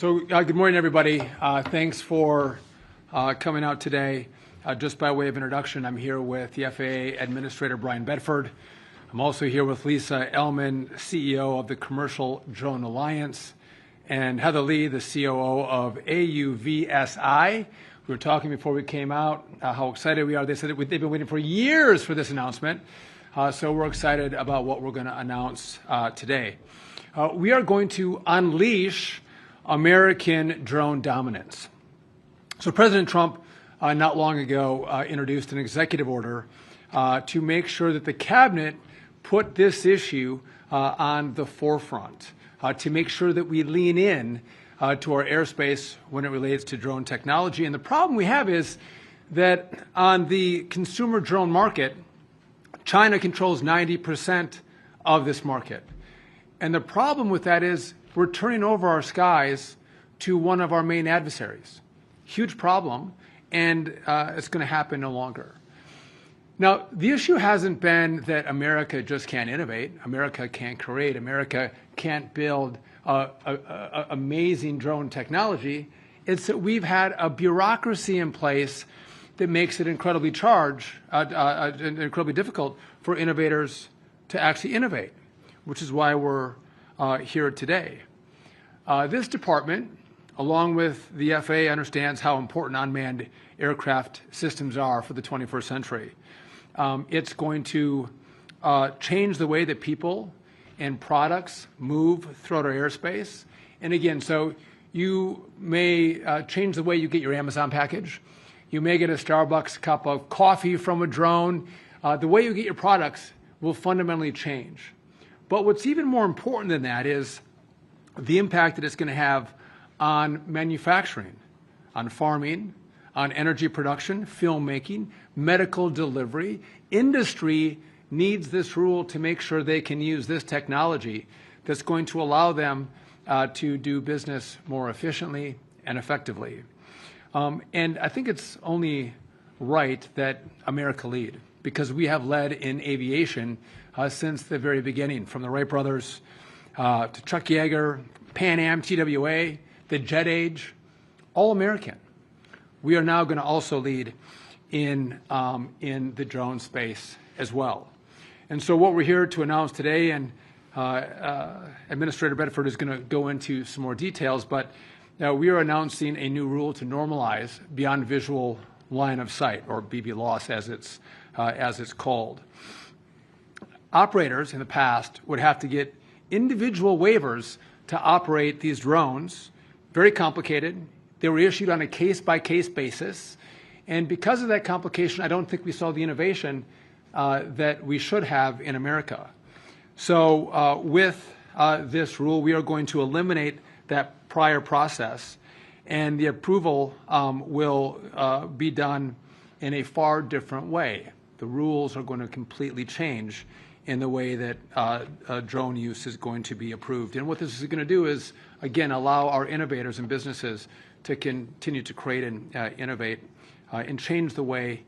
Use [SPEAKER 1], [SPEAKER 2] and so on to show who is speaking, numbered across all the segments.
[SPEAKER 1] Good morning, everybody. Thanks for coming out today. Just by way of introduction, I'm here with the FAA Administrator Brian Bedford. I'm also here with Lisa Ellman, CEO of the Commercial Drone Alliance, and Heather Lee, the COO of AUVSI. We were talking before we came out how excited we are. They said that they've been waiting for years for this announcement, so we're excited about what we're going to announce today. We are going to unleash American drone dominance. So President Trump not long ago introduced an executive order to make sure that the cabinet put this issue on the forefront, to make sure that we lean in to our airspace when it relates to drone technology. And the problem we have is that on the consumer drone market, China controls 90% of this market. And the problem with that is we're turning over our skies to one of our main adversaries. Huge problem, and it's going to happen no longer. Now, the issue hasn't been that America just can't innovate, America can't create, America can't build amazing drone technology. It's that we've had a bureaucracy in place that makes it incredibly difficult for innovators to actually innovate, which is why we're here today. This department, along with the FAA, understands how important unmanned aircraft systems are for the 21st century. It's going to change the way that people and products move throughout our airspace. And again, so you may change the way you get your Amazon package. You may get a Starbucks cup of coffee from a drone. The way you get your products will fundamentally change. But what's even more important than that is the impact that it's going to have on manufacturing, on farming, on energy production, filmmaking, medical delivery. Industry needs this rule to make sure they can use this technology that's going to allow them to do business more efficiently and effectively. And I think it's only right that America lead, because we have led in aviation since the very beginning, from the Wright brothers to Chuck Yeager, Pan Am, TWA, the jet age, all American. We are now going to also lead in the drone space as well. And so what we're here to announce today, and Administrator Bedford is going to go into some more details, but we are announcing a new rule to normalize beyond visual line of sight, or BVLOS as it's called. Operators in the past would have to get individual waivers to operate these drones. Very complicated. They were issued on a case-by-case basis. And because of that complication, I don't think we saw the innovation that we should have in America. So with this rule, we are going to eliminate that prior process, and the approval will be done in a far different way. The rules are going to completely change in the way that drone use is going to be approved. And what this is going to do is, again, allow our innovators and businesses to continue to create and innovate and change the way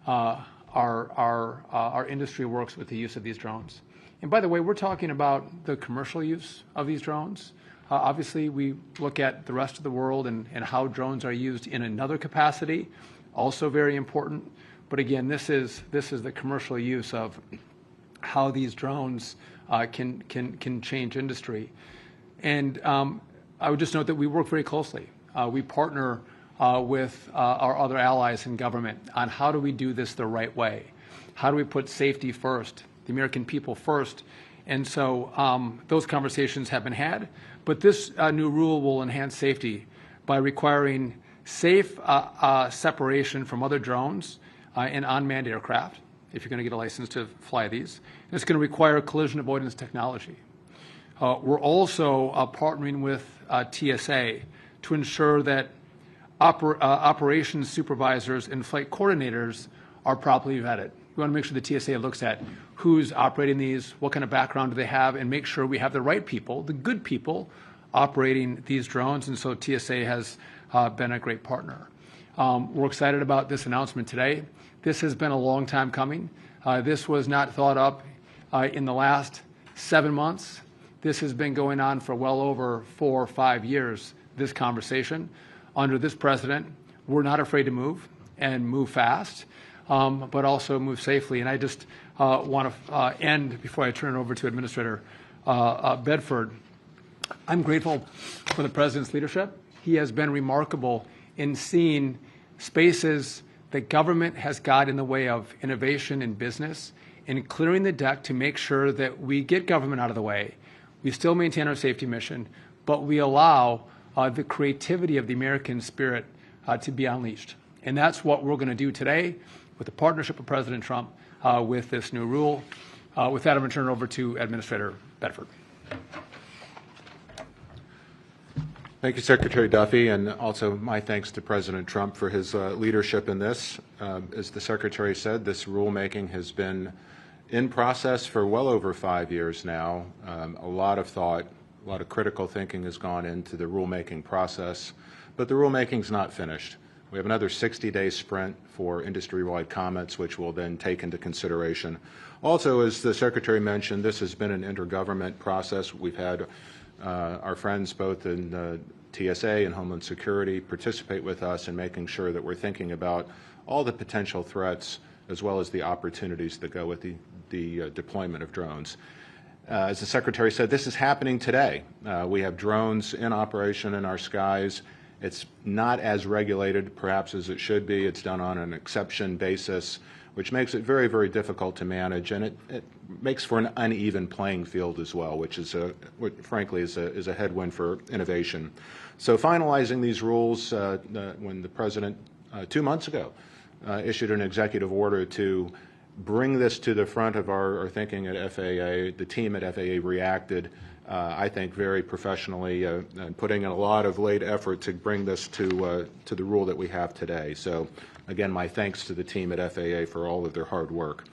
[SPEAKER 1] our industry works with the use of these drones. And by the way, we're talking about the commercial use of these drones. Obviously, we look at the rest of the world and how drones are used in another capacity, also very important. But again, this is the commercial use of how these drones can change industry. And I would just note that we work very closely. We partner with our other allies in government on how do we do this the right way? How do we put safety first, the American people first? And so those conversations have been had. But this new rule will enhance safety by requiring safe separation from other drones and unmanned aircraft, if you're going to get a license to fly these. And it's going to require collision avoidance technology. We're also partnering with TSA to ensure that operations supervisors and flight coordinators are properly vetted. We want to make sure the TSA looks at who's operating these, what kind of background do they have, and make sure we have the right people, the good people, operating these drones. And so TSA has been a great partner. We're excited about this announcement today. This has been a long time coming. This was not thought up in the last 7 months. This has been going on for well over 4 or 5 years, this conversation. Under this president, we're not afraid to move and move fast, but also move safely. And I just want to end, before I turn it over to Administrator Bedford, I'm grateful for the president's leadership. He has been remarkable in seeing spaces that government has got in the way of innovation and business, and clearing the deck to make sure that we get government out of the way. We still maintain our safety mission, but we allow the creativity of the American spirit to be unleashed. And that's what we're going to do today with the partnership of President Trump with this new rule. With that, I'm going to turn it over to Administrator Bedford.
[SPEAKER 2] Thank you, Secretary Duffy, and also my thanks to President Trump for his leadership in this. As the Secretary said, this rulemaking has been in process for well over 5 years now. A lot of thought, a lot of critical thinking has gone into the rulemaking process, but the rulemaking is not finished. We have another 60-day sprint for industry-wide comments, which we'll then take into consideration. Also, as the Secretary mentioned, this has been an intergovernment process. We've had our friends both in TSA and Homeland Security participate with us in making sure that we're thinking about all the potential threats as well as the opportunities that go with the deployment of drones. As the Secretary said, this is happening today. We have drones in operation in our skies. It's not as regulated, perhaps, as it should be. It's done on an exception basis, which makes it very, very difficult to manage, and it makes for an uneven playing field as well, which is, frankly, is a headwind for innovation. So finalizing these rules, when the President 2 months ago issued an executive order to bring this to the front of our thinking at FAA, the team at FAA reacted, I think, very professionally, and putting in a lot of late effort to bring this to the rule that we have today. So, again, my thanks to the team at FAA for all of their hard work.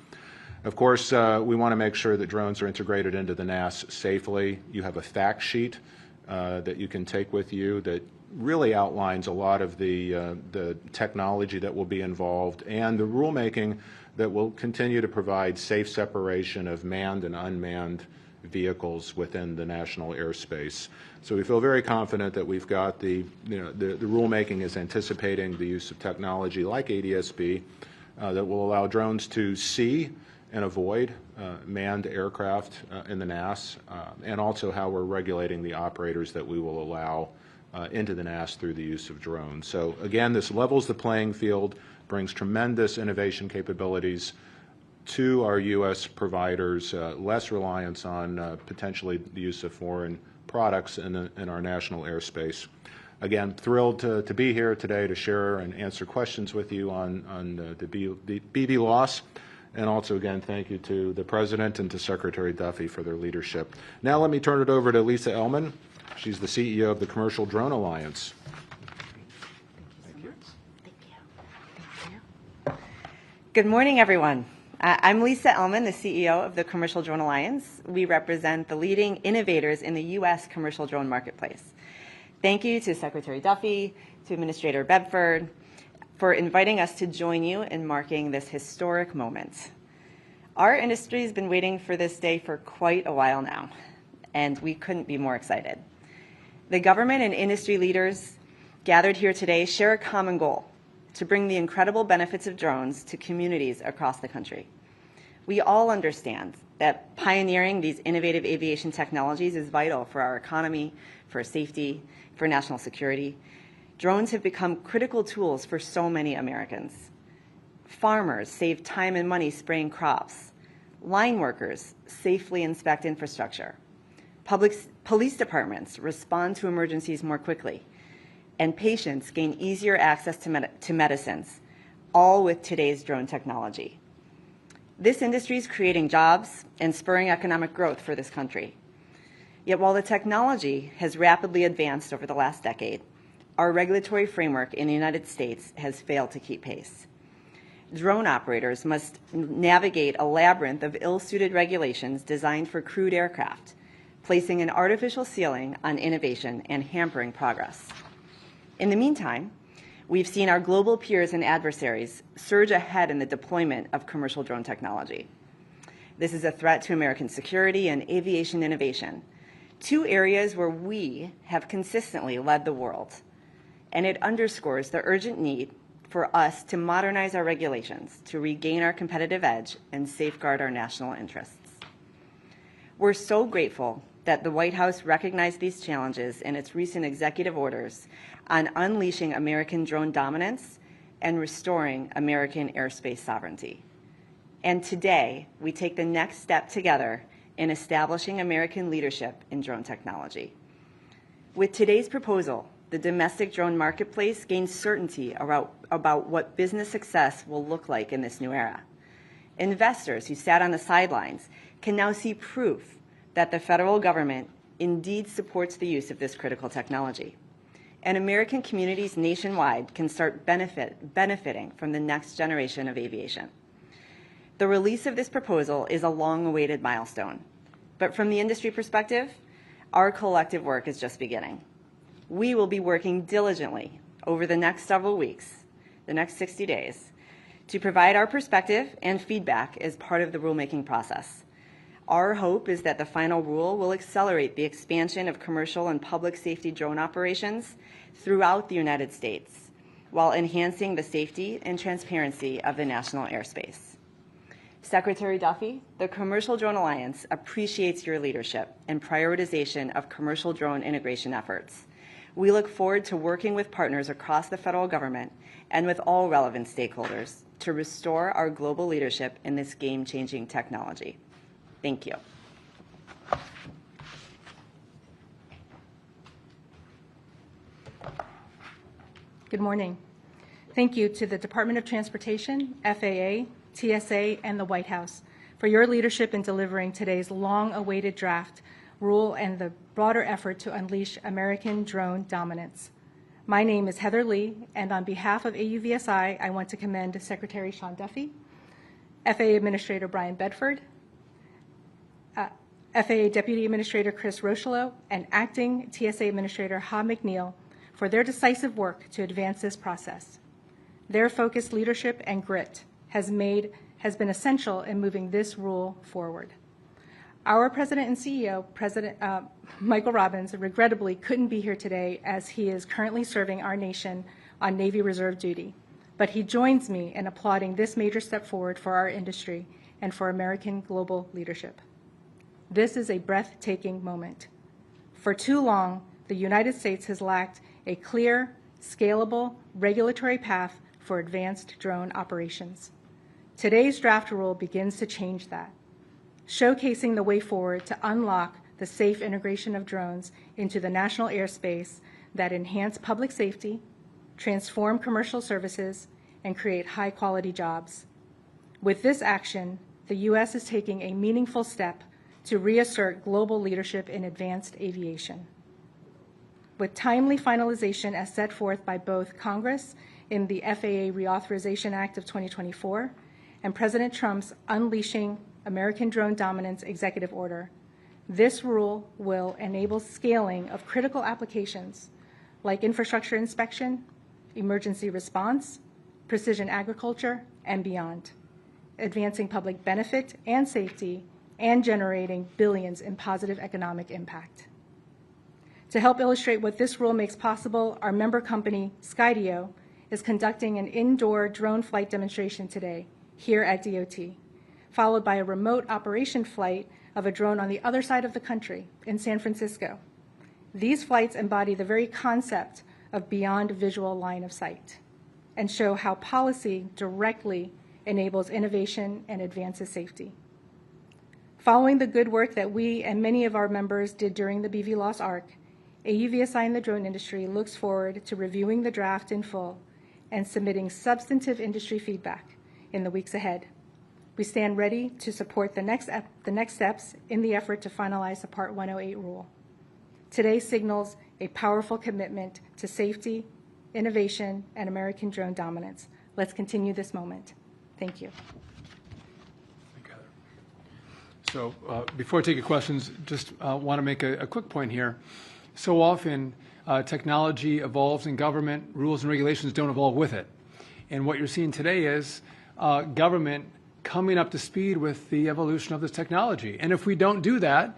[SPEAKER 2] Of course, we want to make sure that drones are integrated into the NAS safely. You have a fact sheet that you can take with you that really outlines a lot of the technology that will be involved and the rulemaking that will continue to provide safe separation of manned and unmanned vehicles within the national airspace. So we feel very confident that we've got the rulemaking is anticipating the use of technology like ADS-B that will allow drones to see and avoid manned aircraft in the NAS, and also how we're regulating the operators that we will allow into the NAS through the use of drones. So again, this levels the playing field, brings tremendous innovation capabilities to our U.S. providers, less reliance on potentially the use of foreign products in our national airspace. Again, thrilled to be here today to share and answer questions with you on the BB loss. And also, again, thank you to the President and to Secretary Duffy for their leadership. Now let me turn it over to Lisa Ellman. She's the CEO of the Commercial Drone Alliance.
[SPEAKER 3] Thank you. Good morning, everyone. I'm Lisa Ellman, the CEO of the Commercial Drone Alliance. We represent the leading innovators in the U.S. commercial drone marketplace. Thank you to Secretary Duffy, to Administrator Bedford, for inviting us to join you in marking this historic moment. Our industry has been waiting for this day for quite a while now, and we couldn't be more excited. The government and industry leaders gathered here today share a common goal: to bring the incredible benefits of drones to communities across the country. We all understand that pioneering these innovative aviation technologies is vital for our economy, for safety, for national security. Drones have become critical tools for so many Americans. Farmers save time and money spraying crops. Line workers safely inspect infrastructure. Police departments respond to emergencies more quickly. And patients gain easier access to medicines, all with today's drone technology. This industry is creating jobs and spurring economic growth for this country. Yet while the technology has rapidly advanced over the last decade, our regulatory framework in the United States has failed to keep pace. Drone operators must navigate a labyrinth of ill-suited regulations designed for crewed aircraft, placing an artificial ceiling on innovation and hampering progress. In the meantime, we've seen our global peers and adversaries surge ahead in the deployment of commercial drone technology. This is a threat to American security and aviation innovation. two areas where we have consistently led the world, and it underscores the urgent need for us to modernize our regulations to regain our competitive edge and safeguard our national interests. We're so grateful that the White House recognized these challenges in its recent executive orders on unleashing American drone dominance and restoring American airspace sovereignty. And today, we take the next step together in establishing American leadership in drone technology. With today's proposal, the domestic drone marketplace gains certainty about what business success will look like in this new era. Investors who sat on the sidelines can now see proof that the federal government indeed supports the use of this critical technology. And American communities nationwide can start benefiting from the next generation of aviation. The release of this proposal is a long-awaited milestone, but from the industry perspective, our collective work is just beginning. We will be working diligently over the next several weeks, the next 60 days, to provide our perspective and feedback as part of the rulemaking process. Our hope is that the final rule will accelerate the expansion of commercial and public safety drone operations throughout the United States, while enhancing the safety and transparency of the national airspace. Secretary Duffy, the Commercial Drone Alliance appreciates your leadership and prioritization of commercial drone integration efforts. We look forward to working with partners across the federal government and with all relevant stakeholders to restore our global leadership in this game-changing technology. Thank you.
[SPEAKER 4] Good morning. Thank you to the Department of Transportation, FAA, TSA, and the White House for your leadership in delivering today's long-awaited draft rule and the broader effort to unleash American drone dominance. My name is Heather Lee, and on behalf of AUVSI, I want to commend Secretary Sean Duffy, FAA Administrator Brian Bedford, FAA Deputy Administrator Chris Rocheleau, and Acting TSA Administrator Ha McNeil for their decisive work to advance this process. Their focused leadership and grit has been essential in moving this rule forward. Our President and CEO, President Michael Robbins, regrettably couldn't be here today as he is currently serving our nation on Navy Reserve duty, but he joins me in applauding this major step forward for our industry and for American global leadership. This is a breathtaking moment. For too long, the United States has lacked a clear, scalable regulatory path for advanced drone operations. Today's draft rule begins to change that, showcasing the way forward to unlock the safe integration of drones into the national airspace that enhance public safety, transform commercial services, and create high-quality jobs. With this action, the U.S. is taking a meaningful step to reassert global leadership in advanced aviation. With timely finalization as set forth by both Congress in the FAA Reauthorization Act of 2024 and President Trump's Unleashing American Drone Dominance Executive Order, this rule will enable scaling of critical applications like infrastructure inspection, emergency response, precision agriculture, and beyond, advancing public benefit and safety and generating billions in positive economic impact. To help illustrate what this rule makes possible, our member company, Skydio, is conducting an indoor drone flight demonstration today here at DOT, followed by a remote operation flight of a drone on the other side of the country in San Francisco. These flights embody the very concept of beyond visual line of sight and show how policy directly enables innovation and advances safety. Following the good work that we and many of our members did during the BVLOS ARC, AUVSI and the drone industry looks forward to reviewing the draft in full and submitting substantive industry feedback in the weeks ahead. We stand ready to support the next steps in the effort to finalize the Part 108 rule. Today signals a powerful commitment to safety, innovation, and American drone dominance. Let's continue this moment. Thank you.
[SPEAKER 1] So before I take your questions, just want to make a quick point here. So often technology evolves in government, rules and regulations don't evolve with it. And what you're seeing today is government coming up to speed with the evolution of this technology. And if we don't do that,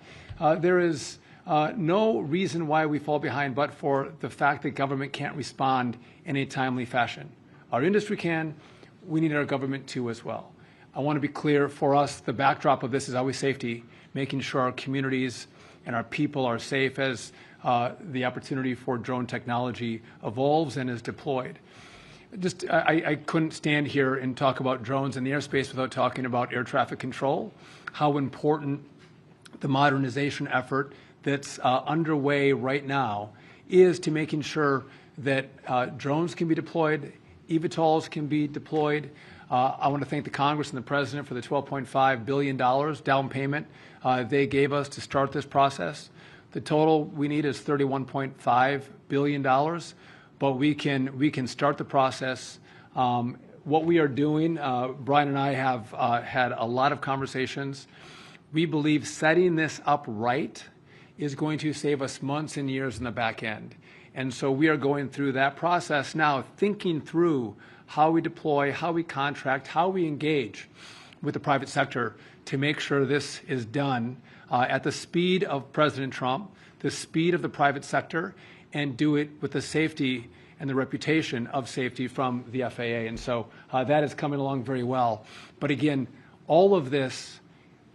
[SPEAKER 1] there is no reason why we fall behind but for the fact that government can't respond in a timely fashion. Our industry can. We need our government to as well. I want to be clear, for us, the backdrop of this is always safety, making sure our communities and our people are safe as the opportunity for drone technology evolves and is deployed. I couldn't stand here and talk about drones in the airspace without talking about air traffic control, how important the modernization effort that's underway right now is to making sure that drones can be deployed, eVTOLs can be deployed. I want to thank the Congress and the President for the $12.5 billion down payment they gave us to start this process. The total we need is $31.5 billion, but we can start the process. What we are doing, Brian and I have had a lot of conversations. We believe setting this up right is going to save us months and years in the back end. And so we are going through that process now, thinking through how we deploy, how we contract, how we engage with the private sector to make sure this is done at the speed of President Trump, the speed of the private sector, and do it with the safety and the reputation of safety from the FAA. And so that is coming along very well. But again, all of this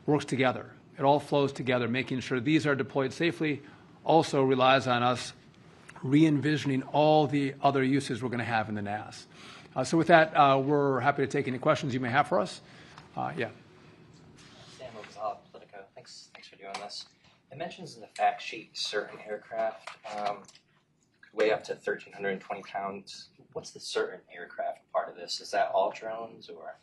[SPEAKER 1] works together. It all flows together. Making sure these are deployed safely also relies on us re-envisioning all the other uses we're going to have in the NAS. So with that, we're happy to take any questions you may have for us. Yeah.
[SPEAKER 5] Politico. Thanks for doing this. It mentions in the fact sheet certain aircraft could weigh up to 1,320 pounds. What's the certain aircraft part of this? Is that all drones or?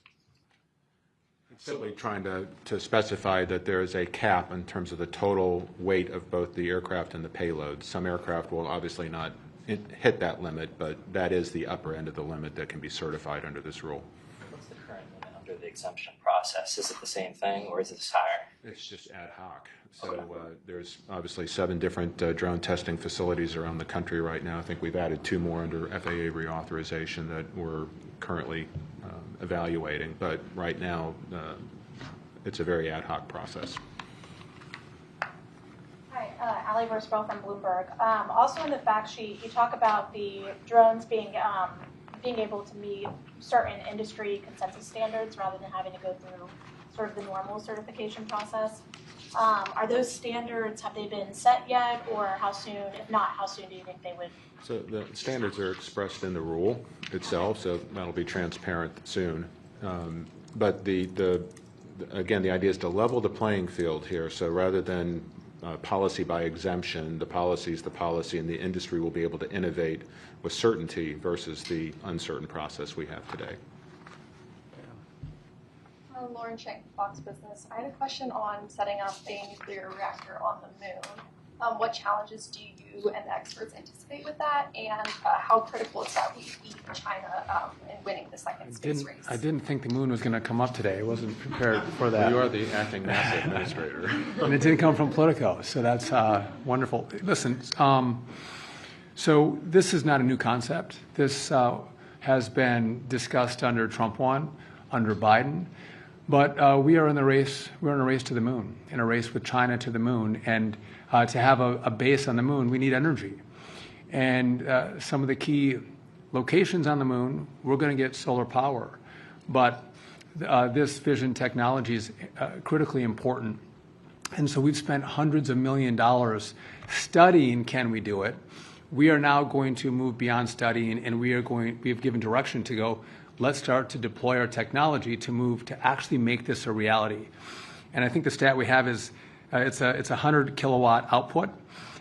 [SPEAKER 2] It's simply trying to specify that there is a cap in terms of the total weight of both the aircraft and the payload. Some aircraft will obviously not hit that limit, but that is the upper end of the limit that can be certified under this rule.
[SPEAKER 5] What's the current limit under the exemption process? Is it the same thing or is it higher?
[SPEAKER 2] It's just ad hoc. So there's obviously 7 different drone testing facilities around the country right now. I think we've added 2 more under FAA reauthorization that we're currently evaluating. But right now, it's a very ad hoc process.
[SPEAKER 6] Hi, Allie Versprell from Bloomberg. Also in the fact sheet, you talk about the drones being able to meet certain industry consensus standards rather than having to go through sort of the normal certification process. Are those standards, have they been set yet, or how soon, if not, how soon do you think they would?
[SPEAKER 2] So the standards are expressed in the rule itself, so that'll be transparent soon. But again, the idea is to level the playing field here. So rather than policy by exemption, the policy is the policy, and the industry will be able to innovate with certainty versus the uncertain process we have today.
[SPEAKER 7] Lauren Chang, Fox Business. I had a question on setting up a nuclear reactor on the moon. What challenges do you and the experts anticipate with that, and how critical is that we beat China in winning the second space race?
[SPEAKER 1] I didn't think the moon was going to come up today. I wasn't prepared for that.
[SPEAKER 2] You are the acting NASA administrator.
[SPEAKER 1] And it didn't come from Politico, so that's wonderful. Listen, so this is not a new concept. This has been discussed under Trump 1, under Biden. But we are in the race. We're in a race to the moon, in a race with China to the moon. And to have a base on the moon, we need energy. And some of the key locations on the moon, we're going to get solar power. But this fission technology is critically important. And so we've spent hundreds of millions of dollars studying, can we do it? We are now going to move beyond studying, and we have given direction to go, let's start to deploy our technology to move to actually make this a reality. And I think the stat we have is it's a 100 kilowatt output.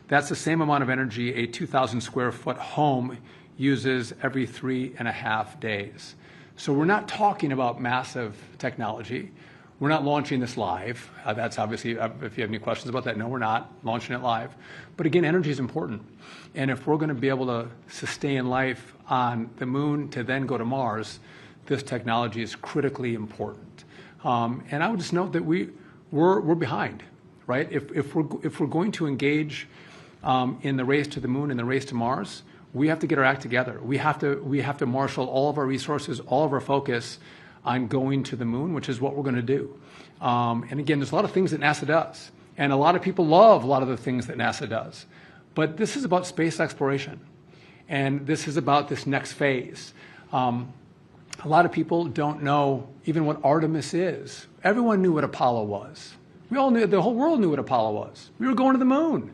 [SPEAKER 1] That's the same amount of energy a 2,000 square foot home uses every 3.5 days. So we're not talking about massive technology. We're not launching this live. That's obviously, if you have any questions about that, no, we're not launching it live. But again, energy is important. And if we're going to be able to sustain life on the moon to then go to Mars, this technology is critically important. And I would just note that we're behind, right? If we're going to engage in the race to the moon and the race to Mars, we have to get our act together. We have to marshal all of our resources, all of our focus on going to the moon, which is what we're going to do. And again, there's a lot of things that NASA does. And a lot of people love a lot of the things that NASA does. But this is about space exploration. And this is about this next phase. A lot of people don't know even what Artemis is. Everyone knew what Apollo was. We all knew, the whole world knew what Apollo was. We were going to the moon.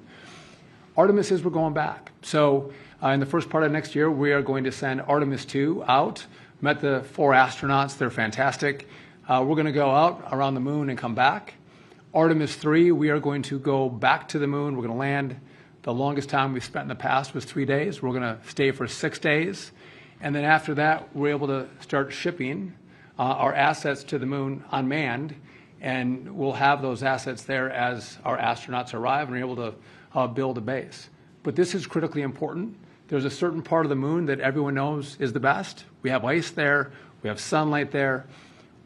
[SPEAKER 1] Artemis is we're going back. So in the first part of next year, we are going to send Artemis 2 out. Met the 4 astronauts. They're fantastic. We're going to go out around the moon and come back. Artemis 3, we are going to go back to the moon. We're going to land. The longest time we've spent in the past was 3 days. We're going to stay for 6 days. And then after that, we're able to start shipping our assets to the moon unmanned. And we'll have those assets there as our astronauts arrive and are able to build a base. But this is critically important. There's a certain part of the moon that everyone knows is the best. We have ice there. We have sunlight there.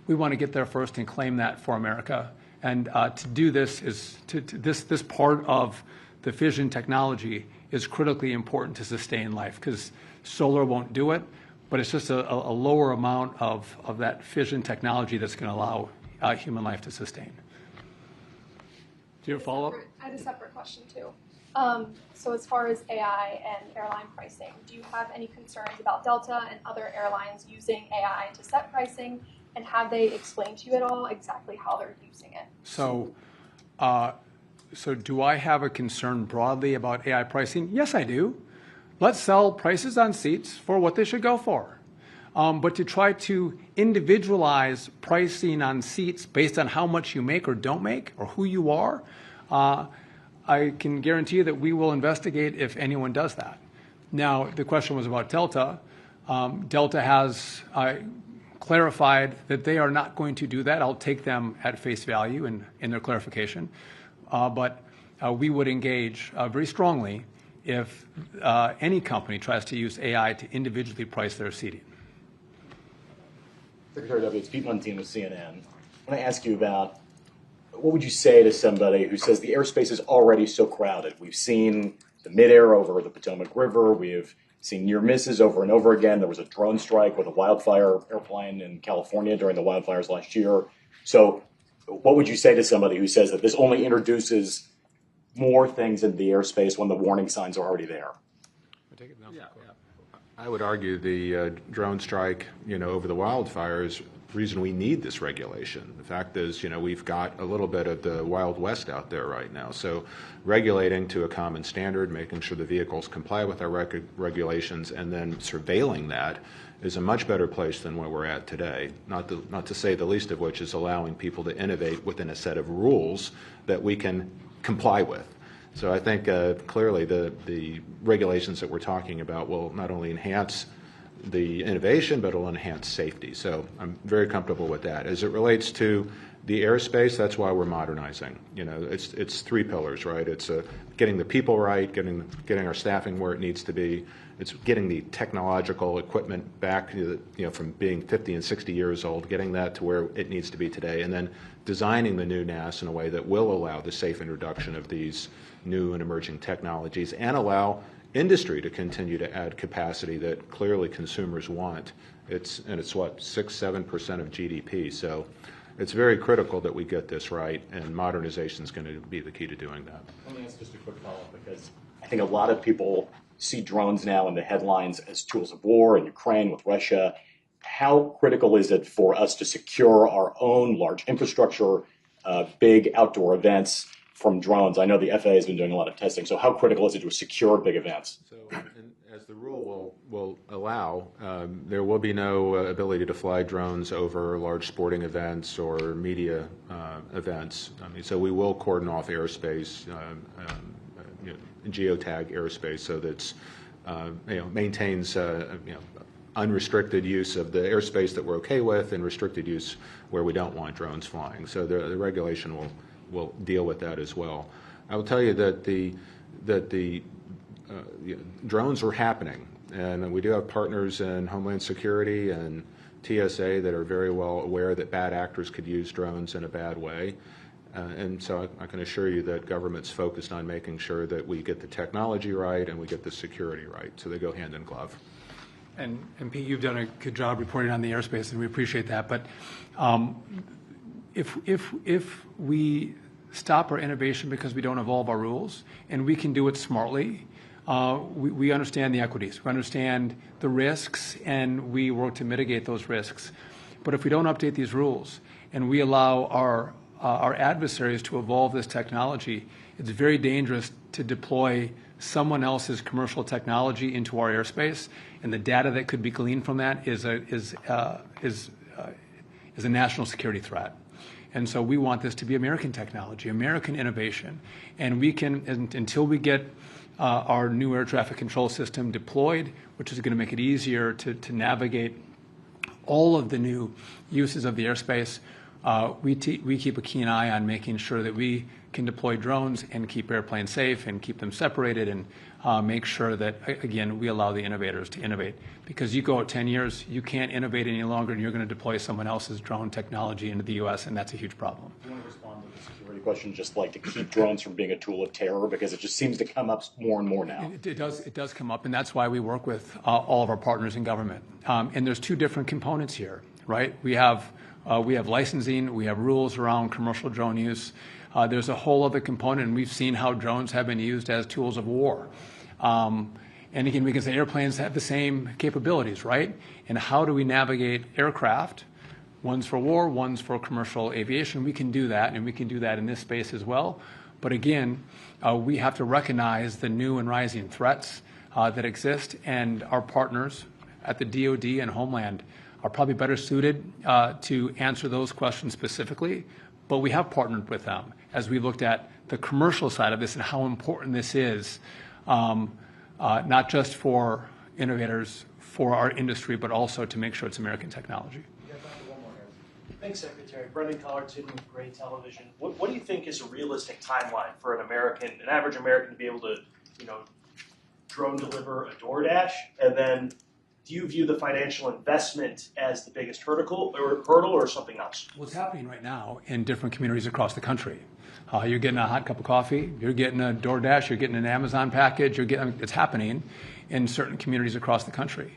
[SPEAKER 1] We want to get there first and claim that for America. And to do this is this part of the fission technology is critically important to sustain life, because solar won't do it, but it's just a lower amount of that fission technology that's going to allow human life to sustain. Do you have a follow-up?
[SPEAKER 7] I had a separate question too. So as far as AI and airline pricing, do you have any concerns about Delta and other airlines using AI to set pricing? And have they explained to you at all exactly how they're using it?
[SPEAKER 1] So do I have a concern broadly about AI pricing? Yes, I do. Let's sell prices on seats for what they should go for. But to try to individualize pricing on seats based on how much you make or don't make or who you are, I can guarantee you that we will investigate if anyone does that. Now, the question was about Delta. Delta has clarified that they are not going to do that. I'll take them at face value in their clarification. But we would engage very strongly if any company tries to use AI to individually price their seating.
[SPEAKER 8] Secretary Duffy, it's Pete Montine with CNN. I want to ask you about what would you say to somebody who says the airspace is already so crowded? We've seen the midair over the Potomac River. We've seen near misses over and over again. There was a drone strike with a wildfire airplane in California during the wildfires last year. So what would you say to somebody who says that this only introduces more things into the airspace when the warning signs are already there?
[SPEAKER 2] I would argue the drone strike, over the wildfires, reason we need this regulation. The fact is, we've got a little bit of the Wild West out there right now. So regulating to a common standard, making sure the vehicles comply with our regulations, and then surveilling that is a much better place than where we're at today. Not to say the least of which is allowing people to innovate within a set of rules that we can comply with. So I think clearly the regulations that we're talking about will not only enhance the innovation, but it'll enhance safety. So I'm very comfortable with that. As it relates to the airspace, that's why we're modernizing. It's 3 pillars, right? It's getting the people right, getting our staffing where it needs to be. It's getting the technological equipment back, from being 50 and 60 years old, getting that to where it needs to be today, and then designing the new NAS in a way that will allow the safe introduction of these new and emerging technologies and allow industry to continue to add capacity that clearly consumers want. It's what, 6-7% of GDP. So it's very critical that we get this right, and modernization is going to be the key to doing that.
[SPEAKER 8] Let me ask just a quick follow-up, because I think a lot of people see drones now in the headlines as tools of war in Ukraine with Russia. How critical is it for us to secure our own large infrastructure, big outdoor events from drones? I know the FAA has been doing a lot of testing, so how critical is it to secure big events?
[SPEAKER 2] So, as the rule will allow, there will be no ability to fly drones over large sporting events or media events. So we will cordon off airspace, geotag airspace, so that maintains unrestricted use of the airspace that we're okay with, and restricted use where we don't want drones flying. So the regulation will deal with that as well. I will tell you that the drones are happening, and we do have partners in Homeland Security and TSA that are very well aware that bad actors could use drones in a bad way. And so I can assure you that government's focused on making sure that we get the technology right and we get the security right. So they go hand in glove.
[SPEAKER 1] And Pete, you've done a good job reporting on the airspace, and we appreciate that. But if we stop our innovation because we don't evolve our rules, and we can do it smartly. We understand the equities, we understand the risks, and we work to mitigate those risks. But if we don't update these rules and we allow our adversaries to evolve this technology, it's very dangerous to deploy someone else's commercial technology into our airspace, and the data that could be gleaned from that is a national security threat. And so we want this to be American technology, American innovation, and we can, until we get our new air traffic control system deployed, which is going to make it easier to navigate all of the new uses of the airspace, we keep a keen eye on making sure that we can deploy drones and keep airplanes safe and keep them separated and make sure that, again, we allow the innovators to innovate. Because you go out 10 years, you can't innovate any longer, and you're going to deploy someone else's drone technology into the U.S., and that's a huge problem.
[SPEAKER 8] Do you want to respond to the security question, just like to keep drones from being a tool of terror, because it just seems to come up more and more now?
[SPEAKER 1] It does come up, and that's why we work with all of our partners in government. And there's two different components here, right? We have licensing, we have rules around commercial drone use. There's a whole other component, and we've seen how drones have been used as tools of war. And again, we can say airplanes have the same capabilities, right? And how do we navigate aircraft? One's for war, one's for commercial aviation. We can do that, and we can do that in this space as well. But again, we have to recognize the new and rising threats that exist, and our partners at the DoD and Homeland are probably better suited to answer those questions specifically. But we have partnered with them as we looked at the commercial side of this and how important this is, not just for innovators, for our industry, but also to make sure it's American technology.
[SPEAKER 9] Thanks, Secretary. Brendan Collard, sitting with Gray Television. What do you think is a realistic timeline for an average American to be able to, drone deliver a DoorDash? And then, do you view the financial investment as the biggest hurdle or something else?
[SPEAKER 1] What's happening right now in different communities across the country? You're getting a hot cup of coffee, you're getting a DoorDash, you're getting an Amazon package, it's happening in certain communities across the country.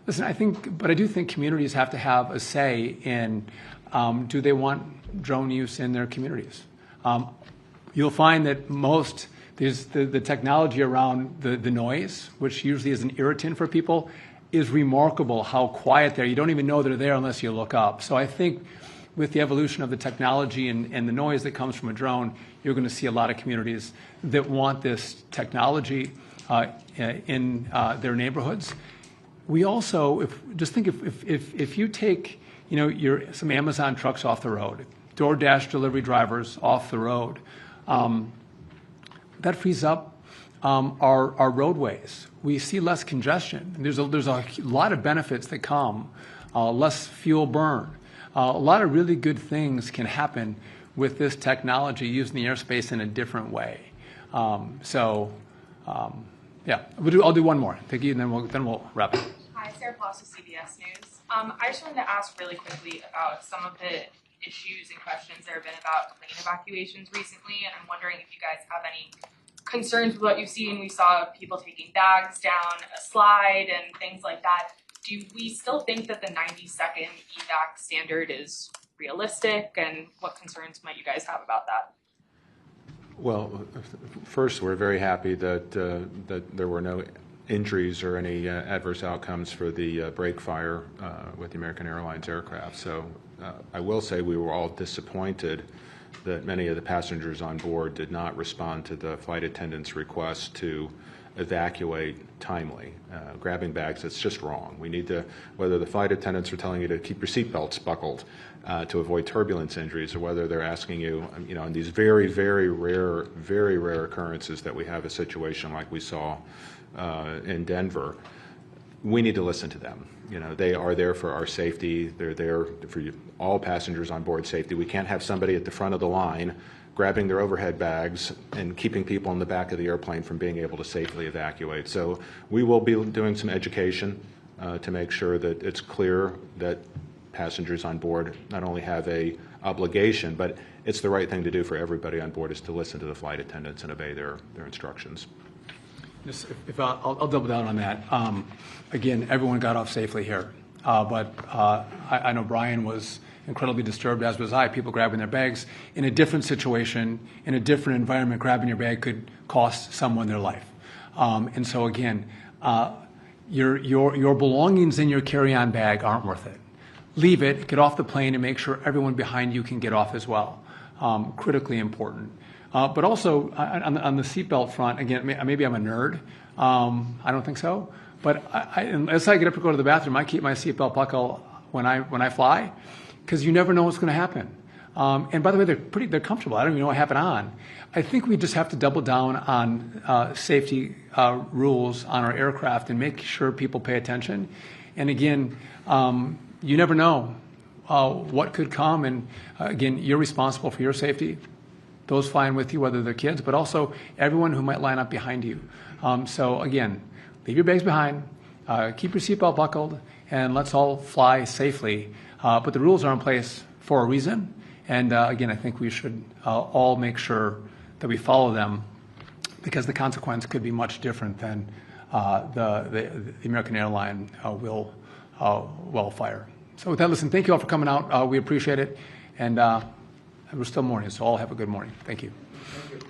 [SPEAKER 1] Listen, I do think communities have to have a say in do they want drone use in their communities. You'll find that the technology around the noise, which usually is an irritant for people, is remarkable how quiet they're. You don't even know they're there unless you look up. So I think with the evolution of the technology and the noise that comes from a drone, you're going to see a lot of communities that want this technology in their neighborhoods. We also, if you take some Amazon trucks off the road, DoorDash delivery drivers off the road, that frees up our roadways. We see less congestion. There's a lot of benefits that come, less fuel burn. A lot of really good things can happen with this technology using the airspace in a different way. Yeah, I'll do one more. Thank you, and then we'll wrap up.
[SPEAKER 10] Hi, Sarah Ploss with CBS News. I just wanted to ask really quickly about some of the issues and questions there have been about plane evacuations recently, and I'm wondering if you guys have any concerns with what you've seen. We saw people taking bags down a slide and things like that. Do we still think that the 90-second evac standard is realistic, and what concerns might you guys have about that?
[SPEAKER 2] Well, first, we're very happy that there were no injuries or any adverse outcomes for the break fire with the American Airlines aircraft. So I will say we were all disappointed that many of the passengers on board did not respond to the flight attendant's request to evacuate timely. Grabbing bags, it's just wrong. We need to, whether the flight attendants are telling you to keep your seatbelts buckled to avoid turbulence injuries, or whether they're asking you, in these very, very rare occurrences that we have a situation like we saw in Denver, we need to listen to them. They are there for our safety. They're there for all passengers on board safety. We can't have somebody at the front of the line grabbing their overhead bags and keeping people in the back of the airplane from being able to safely evacuate. So we will be doing some education to make sure that it's clear that passengers on board not only have a obligation, but it's the right thing to do for everybody on board is to listen to the flight attendants and obey their instructions.
[SPEAKER 1] If I'll double down on that. Again, everyone got off safely here, but I know Brian was incredibly disturbed, as was I. People grabbing their bags in a different situation, in a different environment, grabbing your bag could cost someone their life. And so again, your belongings in your carry-on bag aren't worth it. Leave it, get off the plane, and make sure everyone behind you can get off as well. Critically important. But also on the seatbelt front, again, maybe I'm a nerd. I don't think so. But unless I get up to go to the bathroom, I keep my seatbelt buckle when I fly, because you never know what's going to happen. And by the way, they're comfortable. I don't even know what I have it on. I think we just have to double down on safety rules on our aircraft and make sure people pay attention. And again, you never know what could come. And again, you're responsible for your safety, those flying with you, whether they're kids, but also everyone who might line up behind you. So again, leave your bags behind, keep your seatbelt buckled, and let's all fly safely. But the rules are in place for a reason. And again, I think we should all make sure that we follow them, because the consequence could be much different than the American airline will fire. So with that, listen, thank you all for coming out. We appreciate it. And we're still morning, so all have a good morning. Thank you.
[SPEAKER 2] Thank you.